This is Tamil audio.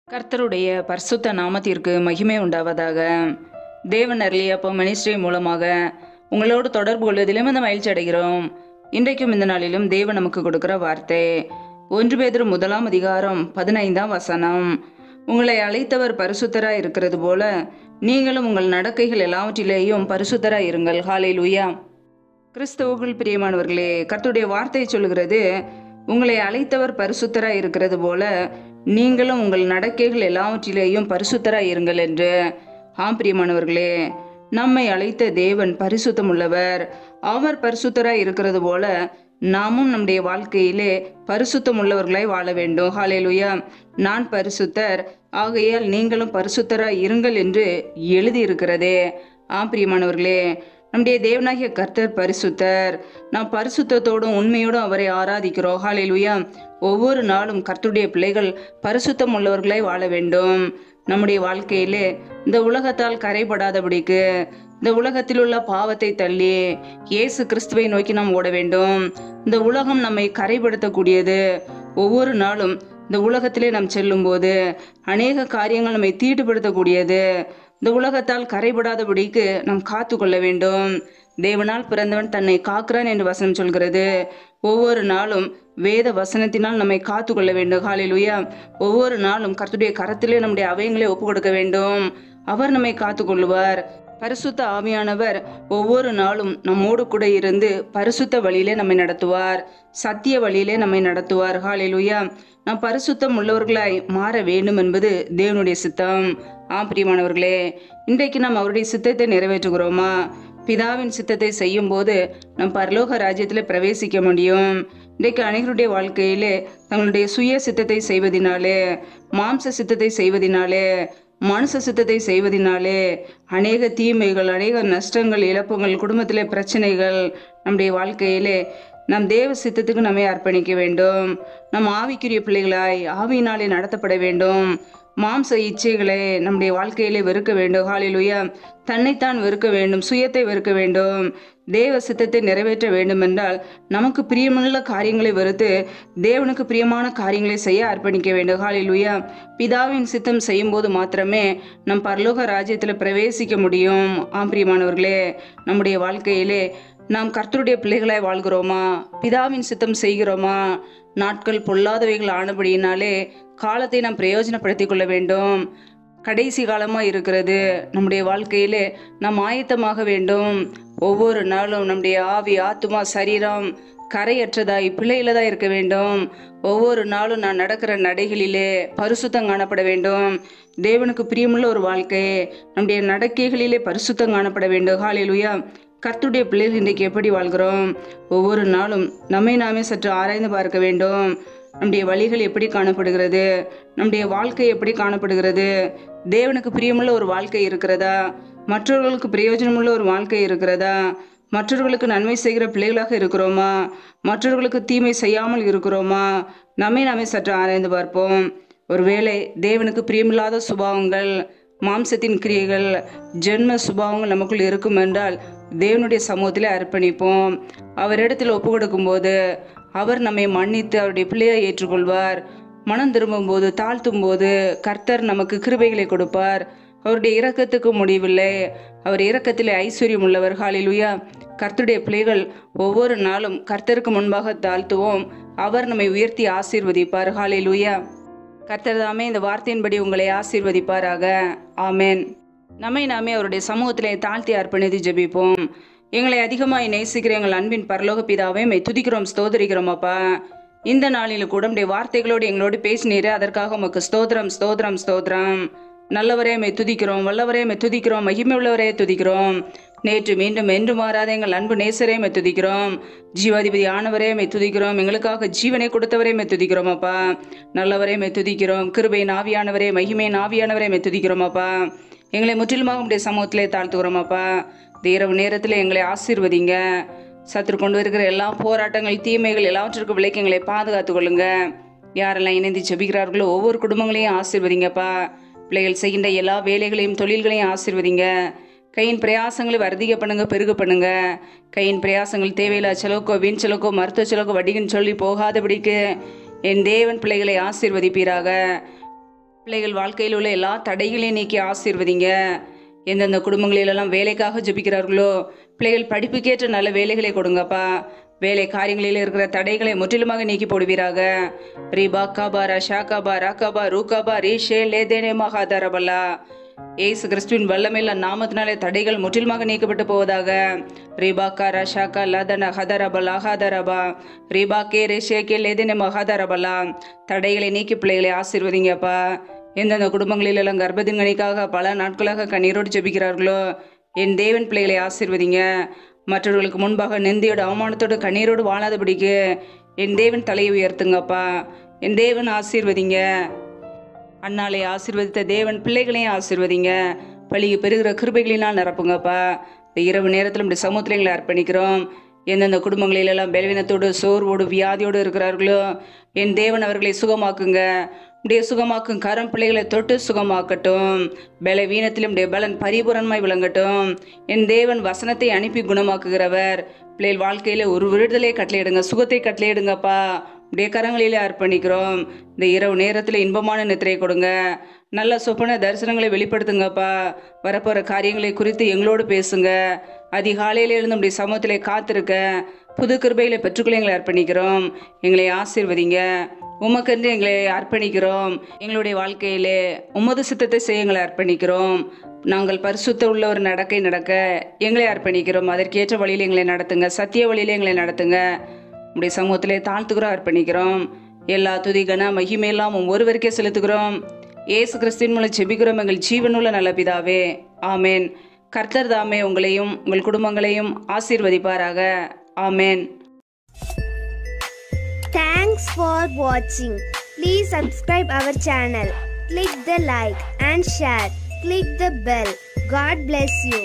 கர்த்தருடைய பரிசுத்த நாமத்திற்கு மகிமை உண்டாவதாக. தேவன் அருளியப்போ மினிஸ்ட்ரி மூலமாக உங்களோடு தொடர்பு கொள்வதிலும் இந்த மகிழ்ச்சி அடைகிறோம். இன்றைக்கும் இந்த நாளிலும் தேவன் நமக்கு கொடுக்கிற வார்த்தை 1 பேதுரு 1 வசனம். உங்களை அழைத்தவர் பரிசுத்தராய் இருக்கிறது போல நீங்களும் உங்கள் நடக்கைகள் எல்லாவற்றிலேயும் பரிசுத்தராய் இருங்கள். ஹல்லேலூயா. கிறிஸ்தவுக்குள் பிரியமானவர்களே, கர்த்தருடைய வார்த்தை சொல்கிறது, உங்களை அழைத்தவர் பரிசுத்தராய் இருக்கிறது போல நீங்களும் உங்கள் நடக்கைகள் எல்லாவற்றிலேயும் பரிசுத்தராய் இருங்கள் என்று. பிரியமானவர்களே, நம்மை அழைத்த தேவன் பரிசுத்தம் உள்ளவர். அவர் பரிசுத்தராய் இருக்கிறது போல நாமும் நம்முடைய வாழ்க்கையிலே பரிசுத்தம் உள்ளவர்களாய் வாழ வேண்டும். ஹல்லேலூயா. நான் பரிசுத்தர், ஆகையால் நீங்களும் பரிசுத்தராய் இருங்கள் என்று எழுதியிருக்கிறதே. பிரியமானவர்களே, நம்முடைய தேவனாகிய கர்த்தர் பரிசுத்தர். நாம் பரிசுத்தத்தோடும் உண்மையோடும் அவரை ஆராதிக்கிறோம். ஹல்லேலூயா. ஒவ்வொரு நாளும் கர்த்தருடைய பிள்ளைகள் பரிசுத்தம் உள்ளவர்களாய் வாழ வேண்டும். நம்முடைய வாழ்க்கையிலே இந்த உலகத்தால் கரைபடாதபடிக்கு, இந்த உலகத்தில் உள்ள பாவத்தை தள்ளி இயேசு கிறிஸ்துவை நோக்கி நாம் ஓட வேண்டும். இந்த உலகம் நம்மை கரைபடுத்தக்கூடியது. ஒவ்வொரு நாளும் இந்த உலகத்திலே நாம் செல்லும் போது அநேக காரியங்கள் நம்மை தீட்டுப்படுத்தக்கூடியது. இந்த உலகத்தால் கரைபடாதபடிக்கு நாம் காத்து கொள்ள வேண்டும். தேவனால் பிறந்தவன் தன்னை காக்கிறான் என்று வசனம் சொல்கிறது. ஒவ்வொரு நாளும் வேத வசனத்தினால் நம்மை காத்து கொள்ள வேண்டும். ஹல்லேலூயா. ஒவ்வொரு நாளும் கர்த்தருடைய கரத்திலே நம்முடைய அவயங்களை ஒப்பு கொடுக்க வேண்டும். அவர் நம்மை காத்து கொள்ளுவார். பரிசுத்த ஆவியானவர் ஒவ்வொரு நாளும் நம்மோடு கூட இருந்து பரிசுத்த வழியிலே நம்மை நடத்துவார், சத்திய வழியிலே நம்மை நடத்துவார். ஹல்லேலூயா. நாம் பரிசுத்தம் உள்ளவர்களாய் மாற வேண்டும் என்பது தேவனுடைய சித்தம். பிரியமானவர்களே, இன்றைக்கு நாம் அவருடைய சித்தத்தை நிறைவேற்றுகிறோமா? பிதாவின் சித்தத்தை செய்யும் போது நம் பரலோக ராஜ்யத்தில் பிரவேசிக்க முடியும். இன்றைக்கு அநேகருடைய வாழ்க்கையிலே தங்களுடைய சுய சித்தத்தை செய்வதினாலே, மாம்ச சித்தத்தை செய்வதினாலே, மனுஷ சித்தத்தை செய்வதினாலே அநேக தீமைகள், அநேக நஷ்டங்கள், இழப்புகள், குடும்பத்திலே பிரச்சனைகள். நம்முடைய வாழ்க்கையிலே நம் தேவ சித்தத்துக்கு நம்மை அர்ப்பணிக்க வேண்டும். நம் ஆவிக்குரிய பிள்ளைகளாய் ஆவியினாலே நடத்தப்பட வேண்டும். மாம்ச இச்சைகளை நம்முடைய வாழ்க்கையிலே வெறுக்க வேண்டும். ஹல்லேலூயா. தன்னைத்தான் வெறுக்க வேண்டும், சுயத்தை வெறுக்க வேண்டும். தேவ சித்தத்தை நிறைவேற்ற வேண்டும் என்றால் நமக்கு பிரியமுள்ள காரியங்களை வெறுத்து தேவனுக்கு பிரியமான காரியங்களை செய்ய அர்ப்பணிக்க வேண்டும். ஹல்லேலூயா. பிதாவின் சித்தம் செய்யும் போது மாத்திரமே நம் பரலோக ராஜ்யத்தில் பிரவேசிக்க முடியும். பிரியமானவர்களே, நம்முடைய வாழ்க்கையிலே நாம் கர்த்தருடைய பிள்ளைகளாய் வாழ்கிறோமா? பிதாவின் சித்தம் செய்கிறோமா? நாட்கள் பொல்லாதவைகள் ஆனபடியினாலே காலத்தை நாம் பிரயோஜனப்படுத்திக் கொள்ள வேண்டும். கடைசி காலமாக இருக்கிறது. நம்முடைய வாழ்க்கையிலே நாம் ஆயத்தமாக வேண்டும். ஒவ்வொரு நாளும் நம்முடைய ஆவி, ஆத்துமா, சரீரம் கரையற்றதாய் பிள்ளையிலதான் இருக்க வேண்டும். ஒவ்வொரு நாளும் நான் நடக்கிற நடைகளிலே பரிசுத்தம் காணப்பட வேண்டும். தேவனுக்கு பிரியமுள்ள ஒரு வாழ்க்கை நம்முடைய நடக்கைகளிலே பரிசுத்தம் காணப்பட வேண்டும். ஹல்லேலூயா. கர்த்தருடைய பிள்ளைகள் இன்றைக்கு எப்படி வாழ்கிறோம்? ஒவ்வொரு நாளும் நம்மை நாமே சற்று ஆராய்ந்து பார்க்க வேண்டும். நம்முடைய வழிகள் எப்படி காணப்படுகிறது? நம்முடைய வாழ்க்கை எப்படி காணப்படுகிறது? தேவனுக்கு பிரியமுள்ள ஒரு வாழ்க்கை இருக்கிறதா? மற்றவர்களுக்கு பிரயோஜனமுள்ள ஒரு வாழ்க்கை இருக்கிறதா? மற்றவர்களுக்கு நன்மை செய்கிற பிள்ளைகளாக இருக்கிறோமா? மற்றவர்களுக்கு தீமை செய்யாமல் இருக்கிறோமா? நம்மை நாமே சற்று ஆராய்ந்து பார்ப்போம். ஒருவேளை தேவனுக்கு பிரியமில்லாத சுபாவங்கள், மாம்சத்தின் கிரியைகள், ஜென்ம சுபாவங்கள் நமக்குள் இருக்கும் என்றால் தேவனுடைய சமூகத்திலே அர்ப்பணிப்போம். அவரிடத்தில் ஒப்பு கொடுக்கும் போது அவர் நம்மை மன்னித்து அவருடைய பிள்ளையை ஏற்றுக்கொள்வார். மனம் திரும்பும் போது, தாழ்த்தும் போது கர்த்தர் நமக்கு கிருபைகளை கொடுப்பார். அவருடைய இரக்கத்துக்கு முடிவில்லை. அவர் இரக்கத்திலே ஐஸ்வர்யம் உள்ளவர். ஹல்லேலூயா. கர்த்தருடைய பிள்ளைகள் ஒவ்வொரு நாளும் கர்த்தருக்கு முன்பாக தாழ்த்துவோம். அவர் நம்மை உயர்த்தி ஆசீர்வதிப்பார். ஹல்லேலூயா. கர்த்தர் தாமே இந்த வார்த்தையின்படி உங்களை ஆசீர்வதிப்பாராக. ஆமென். நம்மை நாமே அவருடைய சமூகத்திலே தாழ்த்தி அர்ப்பணித்து ஜெபிப்போம். எங்களை அதிகமாய் நேசிக்கிற எங்கள் அன்பின் பரலோக பிதாவே, மை துதிக்கிறோம், ஸ்தோதரிக்கிறோம் அப்பா. இந்த நாளில் கூட உடைய வார்த்தைகளோடு எங்களோடு பேசினீரே, அதற்காக உமக்கு ஸ்தோத்திரம், ஸ்தோத்திரம், ஸ்தோத்திரம். நல்லவரே மை துதிக்கிறோம், வல்லவரே மை துதிக்கிறோம், மகிமை உள்ளவரே துதிக்கிறோம். நேற்று மீண்டும் என்று மாறாத எங்கள் அன்பு நேசரே மை துதிக்கிறோம். ஜீவாதிபதி ஆனவரே மை துதிக்கிறோம். எங்களுக்காக ஜீவனை கொடுத்தவரே மை துதிக்கிறோம் அப்பா. நல்லவரே மை துதிக்கிறோம். கிருபையின் ஆவியானவரே, மகிமையின் ஆவியானவரே மை துதிக்கிறோம் அப்பா. எங்களை முற்றிலுமாக உடைய சமூகத்திலே தாழ்த்துக்கிறோம் அப்பா. இந்த இரவு நேரத்தில் எங்களை ஆசீர்வதிங்க. சத்துரு கொண்டு வருகிற எல்லா போராட்டங்கள், தீமைகள் எல்லாவற்றிற்கும் விலைக்கு எங்களை பாதுகாத்து கொள்ளுங்க. யாரெல்லாம் இணைந்து ஜெபிக்கிறார்களோ ஒவ்வொரு குடும்பங்களையும் ஆசீர்வதிங்கப்பா. பிள்ளைகள் செய்கின்ற எல்லா வேலைகளையும், தொழில்களையும் ஆசீர்வதிங்க. கையின் பிரயாசங்களை வர்த்திக்க பண்ணுங்க, பெருக பண்ணுங்க. கையின் பிரயாசங்கள் தேவையில்லா செலவுக்கோ, வீண் செலவுக்கோ, மருத்துவ செலவுக்கோ, வட்டிக்குன்னு சொல்லி போகாதபடிக்கு என் தேவன் பிள்ளைகளை ஆசீர்வதிப்பீராக. பிள்ளைகள் வாழ்க்கையில் உள்ள எல்லா தடைகளையும் நீக்கி ஆசீர்வதிங்க. எந்தெந்த குடும்பங்களிலெல்லாம் வேலைக்காக ஜெபிக்கிறார்களோ பிள்ளைகள் படிப்புக்கேற்ற நல்ல வேலைகளை கொடுங்கப்பா. வேலை காரியங்களில் இருக்கிற தடைகளை முற்றிலுமாக நீக்கி போடுவீராக. ரீபா காபா ஷாகாபா ராகாபா ரூகாபா ரீஷே லேதேனே மகாதரபல்லா. ஏசு கிறிஸ்துவின் வல்லமையில நாமத்தினாலே தடைகள் முற்றிலுமாக நீக்கப்பட்டு போவதாக. ரீபா காரா ஷாகா லதன ஹதரபலா ஹதரபா ரீபா கே ரேஷே கே லேதேனே மகாதரபல்லா. தடைகளை நீக்கி பிள்ளைகளை ஆசீர்வதிங்கப்பா. எந்தெந்த குடும்பங்களிலெல்லாம் கர்ப்பதின்கனிக்காக பல நாட்களாக கண்ணீரோடு ஜெபிக்கிறார்களோ என் தேவன் பிள்ளைகளை ஆசீர்வதிங்க. மற்றவர்களுக்கு முன்பாக நிந்தையோடு அவமானத்தோடு கண்ணீரோடு வாழாதபடிக்கு என் தேவன் தலையை உயர்த்துங்கப்பா. என் தேவன் ஆசீர்வதிங்க. அன்னாலை ஆசீர்வதித்த தேவன் பிள்ளைகளையும் ஆசீர்வதிங்க. பழியை பெறுகிற கிருபைகளினால் நிரப்புங்கப்பா. இந்த இரவு நேரத்தில் இப்படி சமூகத்தில் எங்களை அர்ப்பணிக்கிறோம். எந்தெந்த குடும்பங்களிலெல்லாம் பலவீனத்தோடு சோர்வோடு வியாதியோடு இருக்கிறார்களோ என் தேவன் அவர்களை சுகமாக்குங்க. உடைய சுகமாக்கும் கரம் பிள்ளைகளை தொட்டு சுகமாக்கட்டும். பலவீனத்திலும் உடைய பலன் பரிபூரணமாய் விளங்கட்டும். என் தேவன் வசனத்தை அனுப்பி குணமாக்குகிறவர். பிள்ளைகள் வாழ்க்கையில ஒரு விடுதலை கட்டளையிடுங்க, சுகத்தை கட்டளையிடுங்கப்பா. உடைய கரங்களிலே அர்ப்பணிக்கிறோம். இந்த இரவு நேரத்தில் இன்பமான நித்திரை கொடுங்க. நல்ல சொப்பன தரிசனங்களை வெளிப்படுத்துங்கப்பா. வரப்போற காரியங்களை குறித்து எங்களோடு பேசுங்க. அதிகாலையில இருந்து உடைய சமூகத்திலே காத்திருக்க புது கிருபைகளை பெற்றுக்கொள்ள எங்களை அர்ப்பணிக்கிறோம். எங்களை ஆசீர்வதிங்க. உமக்கென்று எங்களை அர்ப்பணிக்கிறோம். எங்களுடைய வாழ்க்கையிலே உமது சித்தத்தை செய்ய எங்களை அர்ப்பணிக்கிறோம். நாங்கள் பரிசுத்த உள்ள ஒரு நடக்க எங்களை அர்ப்பணிக்கிறோம். அதற்கேற்ற வழியில் எங்களை நடத்துங்க. சத்திய வழியில எங்களை நடத்துங்க. உடைய சமூகத்திலே தாழ்த்துக்கிறோம், அர்ப்பணிக்கிறோம். எல்லா துதி கன மகிமையெல்லாம் ஒருவருக்கே செலுத்துகிறோம். ஏசு கிறிஸ்துவின் மூலம் ஜெபிக்கிறோம் எங்கள் ஜீவனுள்ள நல்ல பிதாவே, ஆமேன். கர்த்தர் தாமே உங்களையும் உங்கள் குடும்பங்களையும் ஆசீர்வதிப்பாராக. ஆமேன். Thanks for watching. Please subscribe our channel. Click the like and share. Click the bell. God bless you.